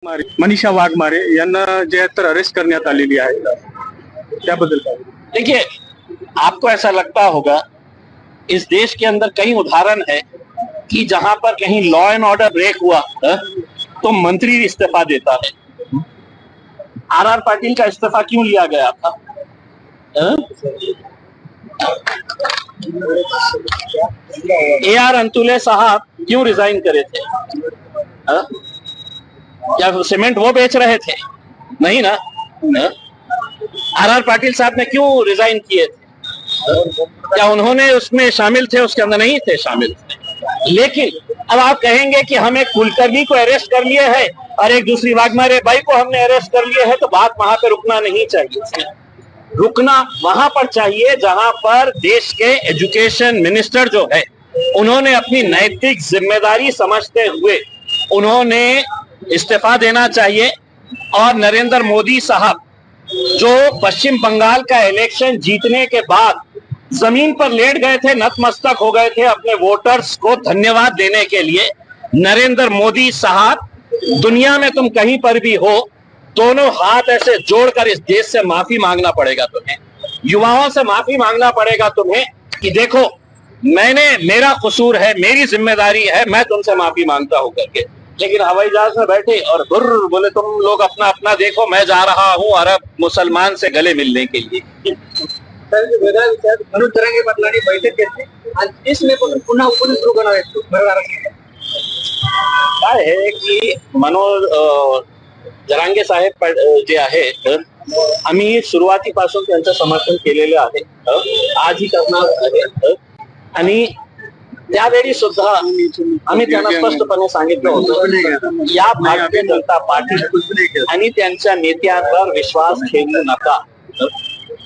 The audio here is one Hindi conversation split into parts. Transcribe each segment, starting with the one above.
मनीषा वाघमारे यांना जे तर अरेस्ट करण्यात आलेली आहे, त्याबद्दल काय? देखिए, आपको ऐसा लगता होगा इस देश के अंदर कई उदाहरण है कि जहां पर कहीं लॉ एंड ऑर्डर ब्रेक हुआ तो मंत्री इस्तीफा देता है। आर पाटिल का इस्तीफा क्यों लिया गया था? AR अंतुले साहब क्यों रिजाइन करे थे? क्या सीमेंट वो बेच रहे थे? नहीं ना। आर पाटिल साहब ने क्यों रिजाइन किए थे? क्या उन्होंने उसमें शामिल थे? उसके अंदर नहीं थे शामिल थे। लेकिन अब आप कहेंगे कि हम एक कुलकर्णी को अरेस्ट कर लिए है और एक दूसरी वाघमारे बाई को हमने अरेस्ट कर लिए है, तो बात वहां पे रुकना नहीं चाहिए। रुकना वहां पर चाहिए जहां पर देश के एजुकेशन मिनिस्टर जो है उन्होंने अपनी नैतिक जिम्मेदारी समझते हुए उन्होंने इस्तीफा देना चाहिए। और नरेंद्र मोदी साहब जो पश्चिम बंगाल का इलेक्शन जीतने के बाद जमीन पर लेट गए थे, नतमस्तक हो गए थे अपने वोटर्स को धन्यवाद देने के लिए, नरेंद्र मोदी साहब दुनिया में तुम कहीं पर भी हो, दोनों हाथ ऐसे जोड़कर इस देश से माफी मांगना पड़ेगा तुम्हें, युवाओं से माफी मांगना पड़ेगा तुम्हें कि देखो मेरा कसूर है, मेरी जिम्मेदारी है, मैं तुमसे माफी मांगता हूं करके। लेकिन हवाई जहाज में बैठे और बुर्र बोले तुम लोग अपना अपना देखो, मैं जा रहा हूं अरब मुसलमान से गले मिलने के लिए। मनोज जरांगे पाटलांनी बैठक घेतली आणि 30 मे पासून पुन्हा उपन सुरू करणार आहेत। काय आहे की मनोज जरांगे साहेब जे आहेत, आम्ही सुरुवातीपासून त्यांचं समर्थन केलेलं आहे, आजही करणार आहे। आणि त्यावेळी सुद्धा आम्ही त्यांना स्पष्टपणे सांगितलं होतं या भारतीय जनता पार्टी आणि त्यांच्या नेत्यांवर विश्वास ठेवू नका।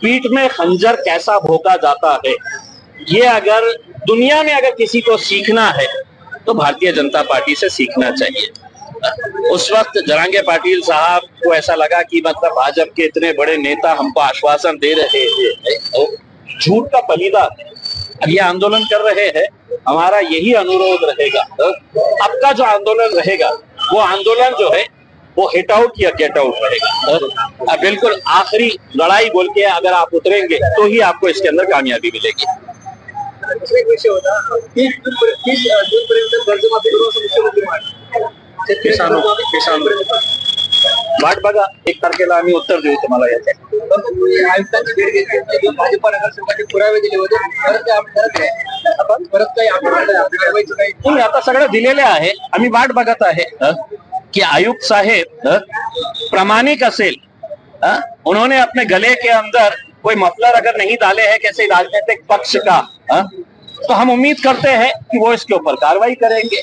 पीठ में खंजर कैसा भोंका जाता है, ये अगर दुनिया में अगर किसी को सीखना है तो भारतीय जनता पार्टी से सीखना चाहिए। उस वक्त जरांगे पाटिल साहब को ऐसा लगा कि मतलब भाजपा के इतने बड़े नेता हमको आश्वासन दे रहे हैं, झूठ का बलिदान है। अब ये आंदोलन कर रहे हैं, हमारा यही अनुरोध रहेगा, अब का जो आंदोलन रहेगा वो आंदोलन जो है वो हिट आउट या गेट आउट रहेगा। बिल्कुल आखिरी लड़ाई बोल के अगर आप उतरेंगे तो ही आपको इसके अंदर कामयाबी मिलेगी। एक विषय होता 30 जूनपर्यंत कर्जमाफी करू असं मुख्यमंत्री म्हणाले। किसान वाट बघा, 1 तारखेला आम्ही उत्तर देऊ तुम्हाला याचे। आयुक्तांची भेट घेतली, भाजपा नगरसेवकांनी पुरावे दिले होते, परत काही तुम्ही आता सगळं दिलेले आहे, आम्ही वाट बघत आहे कि आयुक्त साहेब प्रामाणिक असेल, उन्होंने अपने गले के अंदर कोई मफलर अगर नहीं डाले हैं किसी राजनीतिक पक्ष का, तो हम उम्मीद करते हैं कि वो इसके ऊपर कार्रवाई करेंगे।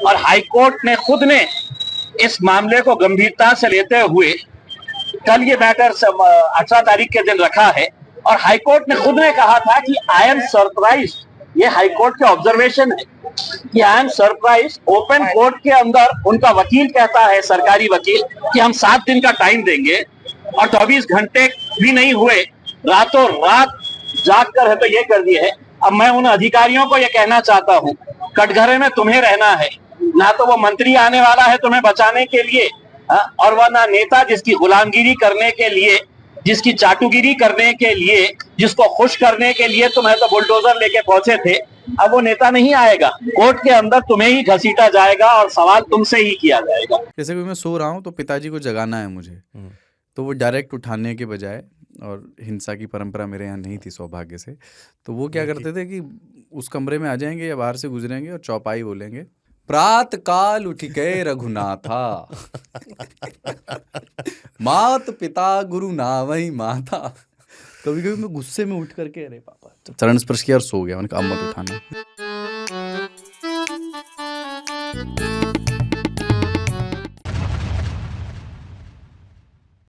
और हाईकोर्ट ने खुद ने इस मामले को गंभीरता से लेते हुए कल ये मैटर 18 तारीख के दिन रखा है और हाईकोर्ट ने खुद ने कहा था कि आई एम सरप्राइज, ये हाईकोर्ट के ऑब्जर्वेशन है कि I am surprise, open court के अंदर उनका वकील कहता है, सरकारी वकील, कि हम 7 दिन का टाइम देंगे और 24 घंटे भी नहीं हुए, रातों रात जाग कर है तो ये कर दिए है। अब मैं उन अधिकारियों को ये कहना चाहता हूँ, कटघरे में तुम्हें रहना है, ना तो वो मंत्री आने वाला है तुम्हें बचाने के लिए, और वह ना नेता जिसकी गुलामगिरी करने के लिए, जिसकी चाटुगिरी करने के लिए, जिसको खुश करने के लिए तुम्हें तो बुलडोजर लेके पहुंचे थे, अब वो नेता नहीं आएगा, कोर्ट के अंदर तुम्हें ही घसीटा जाएगा और सवाल तुमसे ही किया जाएगा। जैसे कि मैं सो रहा हूँ तो पिताजी को जगाना है मुझे, तो वो डायरेक्ट उठाने के बजाय, और हिंसा की परंपरा मेरे यहाँ नहीं थी सौभाग्य से, तो वो क्या करते थे कि उस कमरे में आ जाएंगे या बाहर से गुजरेंगे और चौपाई बोलेंगे, प्रात काल उठ के रघुनाथा मात पिता गुरु नावई माता। कभी कभी मैं गुस्से में उठ करके अरे पापा चरण स्पर्श किया और सो गया, मैंने कहा अब मत उठाना।